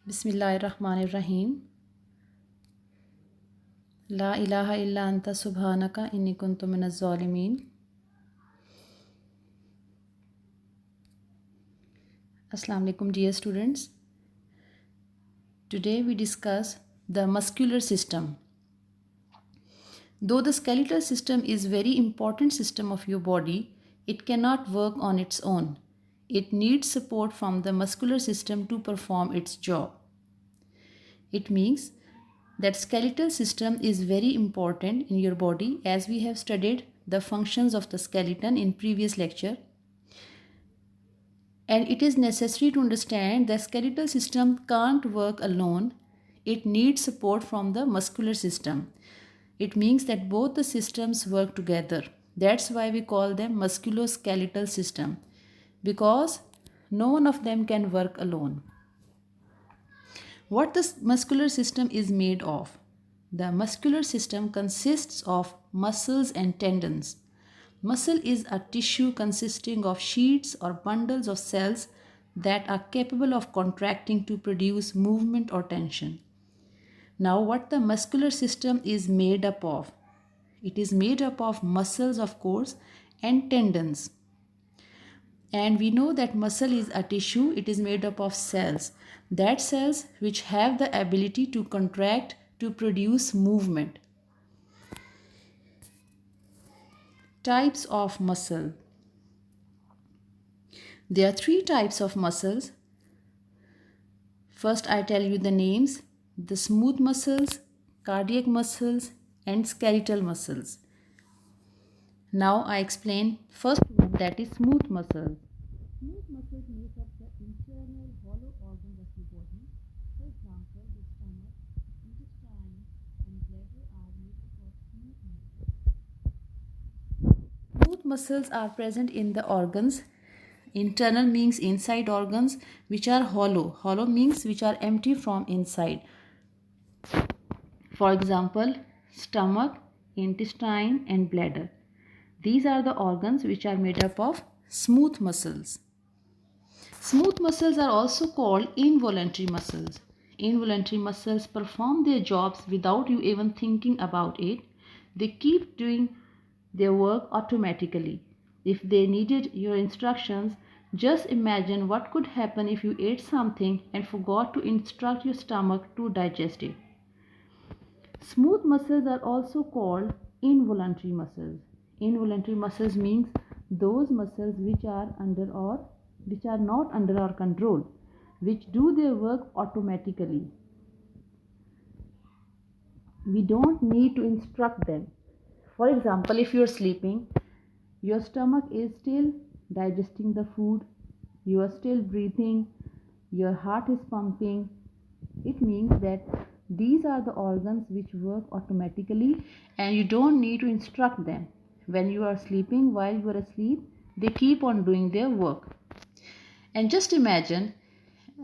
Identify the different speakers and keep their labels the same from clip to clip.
Speaker 1: बिस्मिल्लाहिर्रहमानिर्रहीम। ला इलाहा इल्ला अंता सुब्हानका इन्नी कुन्तु मिनज़्ज़ालिमीन। Assalamu alaikum dear students. Today we discuss the muscular system. Though the skeletal system is very important system of your body, it cannot work on its own. It needs support from the muscular system to perform its job. It means that skeletal system is very important in your body, as we have studied the functions of the skeleton in previous lecture, and it is necessary to understand the skeletal system can't work alone. It needs support from the muscular system. It means that both the systems work together. That's why we call them musculoskeletal system, because no one of them can work alone. What the muscular system is made of? The muscular system consists of muscles and tendons. Muscle is a tissue consisting of sheets or bundles of cells that are capable of contracting to produce movement or tension. Now, what the muscular system is made up of? It is made up of muscles, of course, and tendons. And we know that muscle is a tissue, it is made up of cells. That cells which have the ability to contract to produce movement. Types of muscle. There are three types of muscles. First, I tell you the names: the smooth muscles, cardiac muscles, and skeletal muscles. Now I explain first one, that is smooth muscles. Smooth muscles make up the internal hollow organs of the body. For example, the stomach, intestine, and bladder are made up of smooth muscles. Smooth muscles are present in the organs. Internal means inside organs, which are hollow. Hollow means which are empty from inside. For example, stomach, intestine, and bladder. These are the organs which are made up of smooth muscles. Smooth muscles are also called involuntary muscles. Involuntary muscles perform their jobs without you even thinking about it. They keep doing their work automatically. If they needed your instructions, just imagine what could happen if you ate something and forgot to instruct your stomach to digest it. Smooth muscles are also called involuntary muscles. Involuntary muscles means those muscles which are not under our control, which do their work automatically. We don't need to instruct them. For example, if you're sleeping, your stomach is still digesting the food, you are still breathing, your heart is pumping. It means that these are the organs which work automatically and you don't need to instruct them. When you are sleeping, while you are asleep, they keep on doing their work. And just imagine,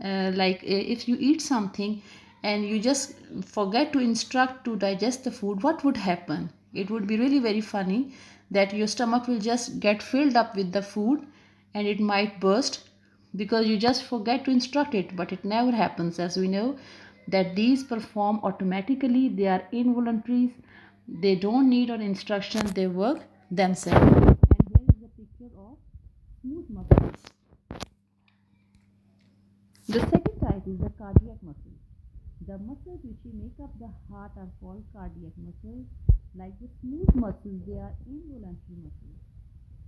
Speaker 1: if you eat something and you just forget to instruct to digest the food, what would happen? It would be really very funny that your stomach will just get filled up with the food and it might burst because you just forget to instruct it. But it never happens, as we know that these perform automatically. They are involuntaries. They don't need our instruction. They work themselves. And here is a picture of smooth muscles. The second type is the cardiac muscles. The muscles which make up the heart are called cardiac muscles. Like the smooth muscles, they are involuntary muscles.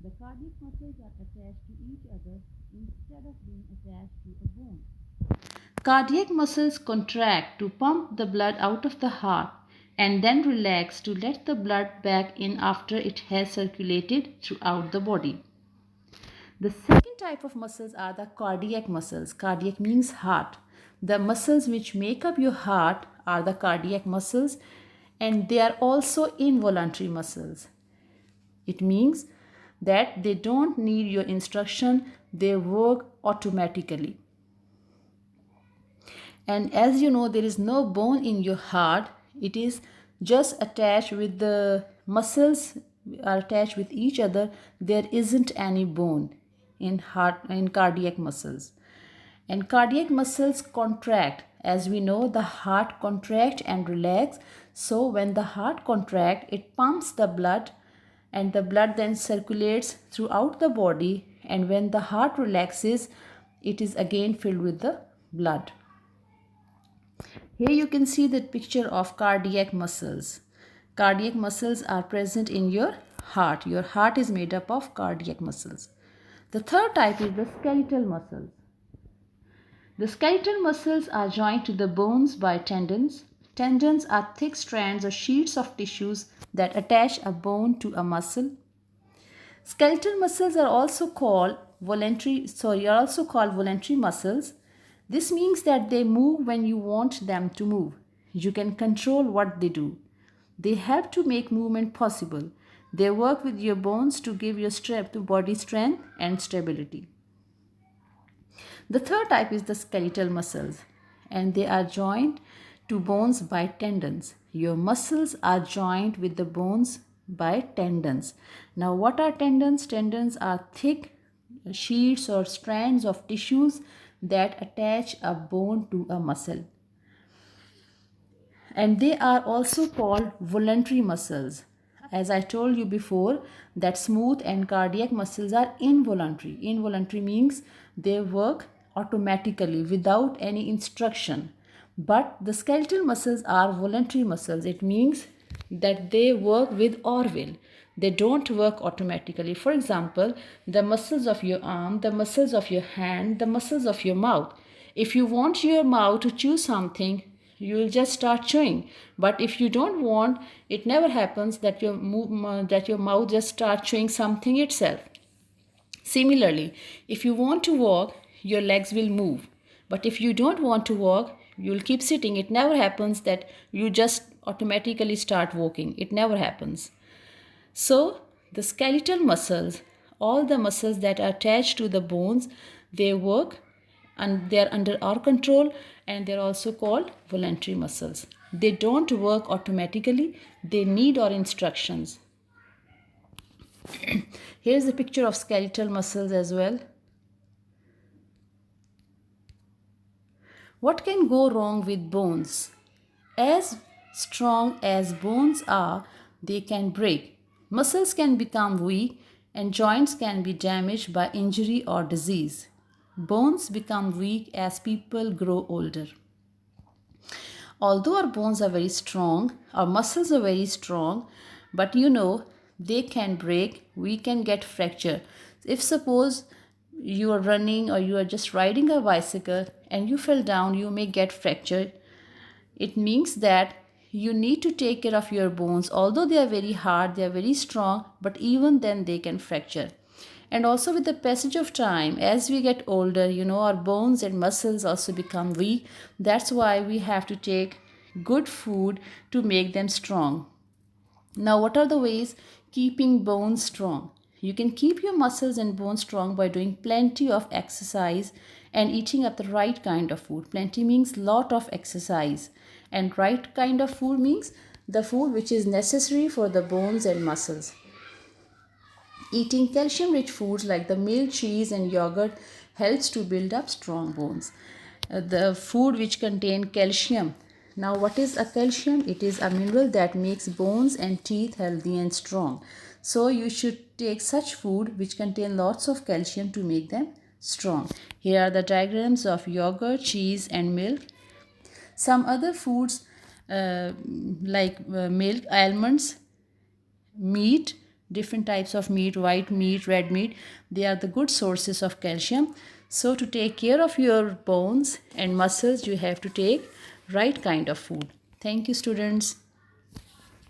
Speaker 1: The cardiac muscles are attached to each other instead of being attached to a bone. Cardiac muscles contract to pump the blood out of the heart and then relax to let the blood back in after it has circulated throughout the body. The second type of muscles are the cardiac muscles. Cardiac means heart. The muscles which make up your heart are the cardiac muscles, and they are also involuntary muscles. It means that they don't need your instruction, they work automatically. And as you know, there is no bone in your heart. It is just attached with the muscles are attached with each other. There isn't any bone in cardiac muscles. And cardiac muscles contract As we know, the heart contract and relax. So when the heart contract, it pumps the blood, and the blood then circulates throughout the body, and when the heart relaxes, it is again filled with the blood. Here you can see the picture of cardiac muscles. Cardiac muscles are present in your heart. Your heart is made up of cardiac muscles. The third type is the skeletal muscles. The skeletal muscles are joined to the bones by tendons. Tendons are thick strands or sheets of tissues that attach a bone to a muscle. Skeletal muscles are also called voluntary muscles. This means that they move when you want them to move. You can control what they do. They help to make movement possible. They work with your bones to give your body strength and stability. The third type is the skeletal muscles, and they are joined to bones by tendons. Your muscles are joined with the bones by tendons. Now, what are tendons? Tendons are thick sheets or strands of tissues that attach a bone to a muscle. And they are also called voluntary muscles. As I told you before, that smooth and cardiac muscles are involuntary. Involuntary means they work automatically without any instruction. But the skeletal muscles are voluntary muscles. It means that they work with our will. They don't work automatically. For example, the muscles of your arm, the muscles of your hand, the muscles of your mouth. If you want your mouth to chew something, you will just start chewing. But if you don't want, it never happens that your mouth just starts chewing something itself. Similarly, if you want to walk, your legs will move. But if you don't want to walk, you'll keep sitting. It never happens that you just automatically start walking. It never happens. So the skeletal muscles, all the muscles that are attached to the bones, they work and they are under our control, and they're also called voluntary muscles. They don't work automatically. They need our instructions. Here's a picture of skeletal muscles as well. What can go wrong with bones? As strong as bones are, they can break. Muscles can become weak, and joints can be damaged by injury or disease. Bones become weak as people grow older. Although our bones are very strong, our muscles are very strong, but they can break, we can get fracture. If suppose you are running or you are just riding a bicycle and you fell down, you may get fractured. It means that you need to take care of your bones. Although they are very hard, they are very strong, but even then they can fracture. And also with the passage of time, as we get older, our bones and muscles also become weak. That's why we have to take good food to make them strong. Now, what are the ways keeping bones strong? You can keep your muscles and bones strong by doing plenty of exercise and eating up the right kind of food. Plenty means lot of exercise, and right kind of food means the food which is necessary for the bones and muscles. Eating calcium-rich foods like the milk, cheese, and yogurt helps to build up strong bones. The food which contain calcium. Now, what is a calcium? It is a mineral that makes bones and teeth healthy and strong. So, you should take such food which contain lots of calcium to make them strong. Here are the diagrams of yogurt, cheese, and milk. Some other foods like milk, almonds, meat, different types of meat, white meat, red meat, they are the good sources of calcium. So to take care of your bones and muscles, you have to take right kind of food. Thank you, students.